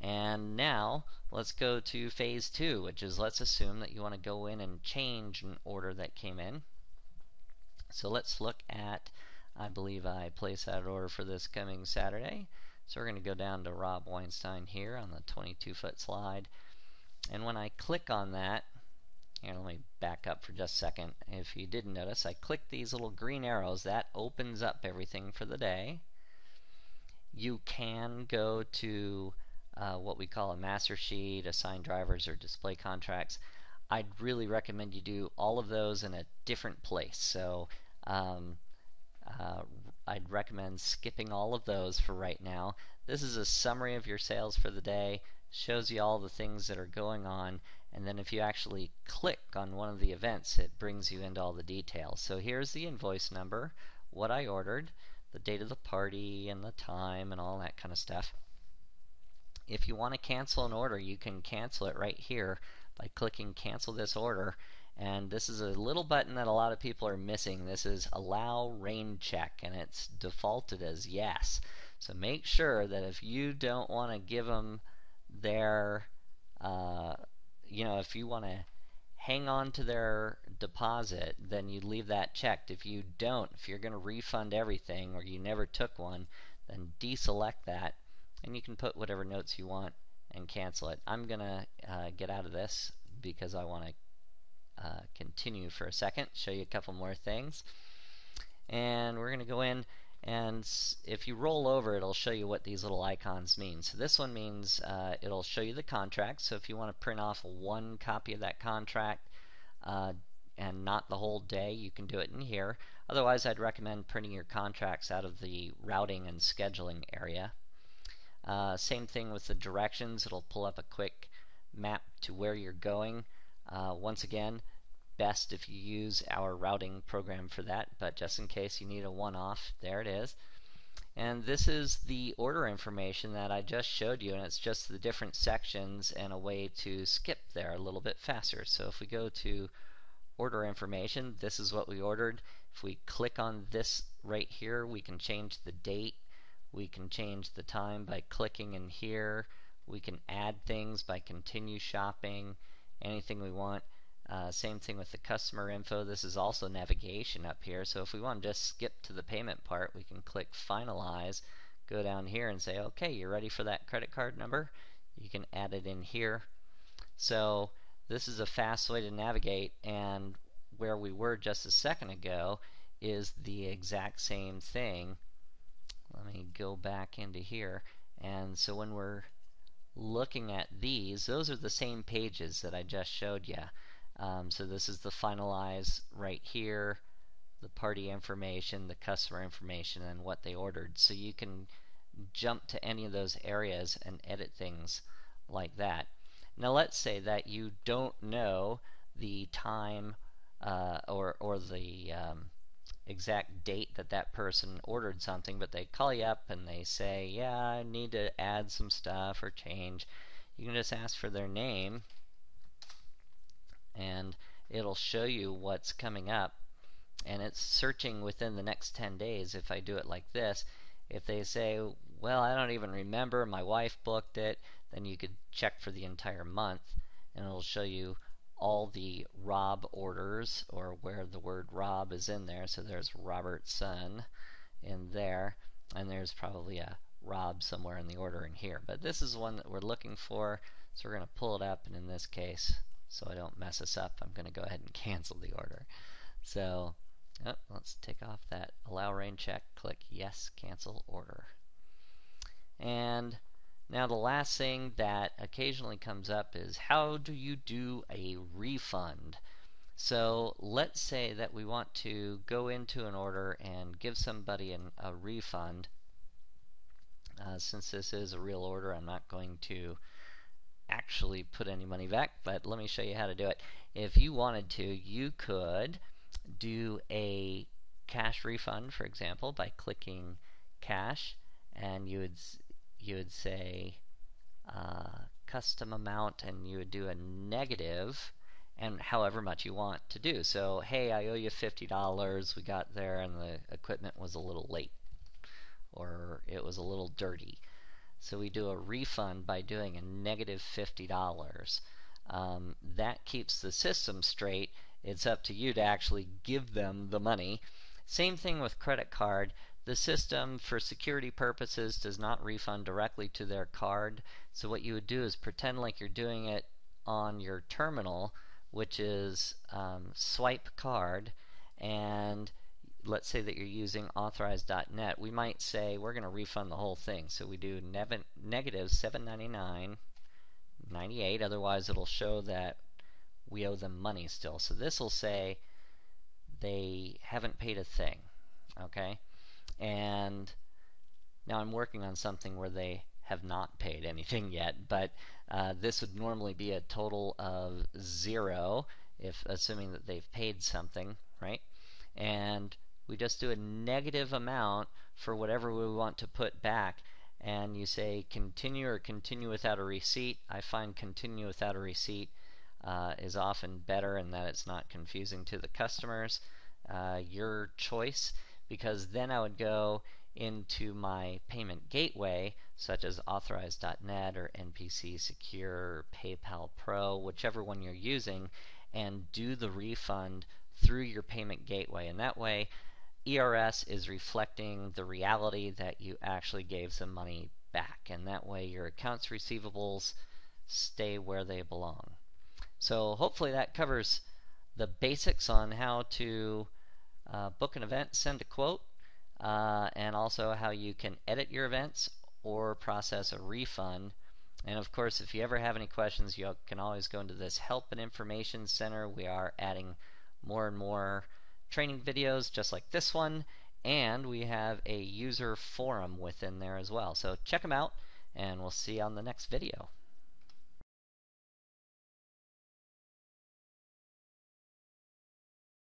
And now let's go to phase 2, which is let's assume that you want to go in and change an order that came in. So let's look at, I believe I placed that order for this coming Saturday. So we're going to go down to Rob Weinstein here on the 22-foot slide. And when I click on that, here, let me back up for just a second. If you didn't notice, I clicked these little green arrows. That opens up everything for the day. You can go to what we call a master sheet, assign drivers, or display contracts. I'd really recommend you do all of those in a different place. So I'd recommend skipping all of those for right now. This is a summary of your sales for the day, shows you all the things that are going on, and then if you actually click on one of the events, it brings you into all the details. So here's the invoice number, what I ordered, the date of the party, and the time, and all that kind of stuff. If you want to cancel an order, you can cancel it right here by clicking cancel this order. And this is a little button that a lot of people are missing. This is allow rain check, and it's defaulted as yes. So make sure that if you don't want to give them their, if you want to hang on to their deposit, then you leave that checked. If you don't, if you're going to refund everything or you never took one, then deselect that, and you can put whatever notes you want and cancel it. I'm going to get out of this because I want to continue for a second, show you a couple more things. And we're going to go in, and if you roll over, it'll show you what these little icons mean. So this one means it'll show you the contract. So if you want to print off one copy of that contract and not the whole day, you can do it in here. Otherwise, I'd recommend printing your contracts out of the routing and scheduling area. Same thing with the directions. It'll pull up a quick map to where you're going. Once again, best if you use our routing program for that, but just in case you need a one-off, there it is. And this is the order information that I just showed you, and it's just the different sections and a way to skip there a little bit faster. So if we go to order information, this is what we ordered. If we click on this right here, we can change the date. We can change the time by clicking in here. We can add things by continue shopping, anything we want. Same thing with the customer info. This is also navigation up here. So if we want to just skip to the payment part, we can click finalize, go down here and say, okay, you're ready for that credit card number. You can add it in here. So this is a fast way to navigate, and where we were just a second ago is the exact same thing. Let me go back into here. And so when we're looking at these, those are the same pages that I just showed you. So this is the finalize right here, the party information, the customer information, and what they ordered. So you can jump to any of those areas and edit things like that. Now let's say that you don't know the time or the exact date that that person ordered something, but they call you up and they say, yeah, I need to add some stuff or change. You can just ask for their name, and it'll show you what's coming up, and it's searching within the next 10 days. If I do it like this, if they say, well, I don't even remember, my wife booked it, then you could check for the entire month, and it'll show you all the Rob orders, or where the word Rob is in there. So there's Robert's son in there, and there's probably a Rob somewhere in the order in here. But this is one that we're looking for, so we're going to pull it up, and in this case, so I don't mess this up, I'm going to go ahead and cancel the order. So let's take off that allow rain check, click yes, cancel order. And now the last thing that occasionally comes up is, how do you do a refund? So let's say that we want to go into an order and give somebody a refund. Since this is a real order, I'm not going to actually put any money back, but let me show you how to do it. If you wanted to, you could do a cash refund, for example, by clicking cash, and you would say custom amount, and you would do a negative and however much you want to do. So hey, I owe you $50, we got there and the equipment was a little late, or it was a little dirty. So we do a refund by doing a negative $50. That keeps the system straight. It's up to you to actually give them the money. Same thing with credit card. The system, for security purposes, does not refund directly to their card. So what you would do is pretend like you're doing it on your terminal, which is swipe card, and let's say that you're using authorized.net. We might say we're going to refund the whole thing. So we do negative $799.98. Otherwise, it'll show that we owe them money still. So this will say they haven't paid a thing. Okay? And now I'm working on something where they have not paid anything yet, but this would normally be a total of 0, if assuming that they've paid something, right? And we just do a negative amount for whatever we want to put back, and you say continue or continue without a receipt. I find continue without a receipt is often better, and that it's not confusing to the customers. Your choice, because then I would go into my payment gateway, such as authorized.net or NPC Secure or PayPal Pro, whichever one you're using, and do the refund through your payment gateway. And that way, ERS is reflecting the reality that you actually gave some money back, and that way your accounts receivables stay where they belong. So hopefully that covers the basics on how to book an event, send a quote, and also how you can edit your events or process a refund. And of course, if you ever have any questions, you can always go into this Help and Information Center. We are adding more and more training videos just like this one, and we have a user forum within there as well. So check them out, and we'll see you on the next video.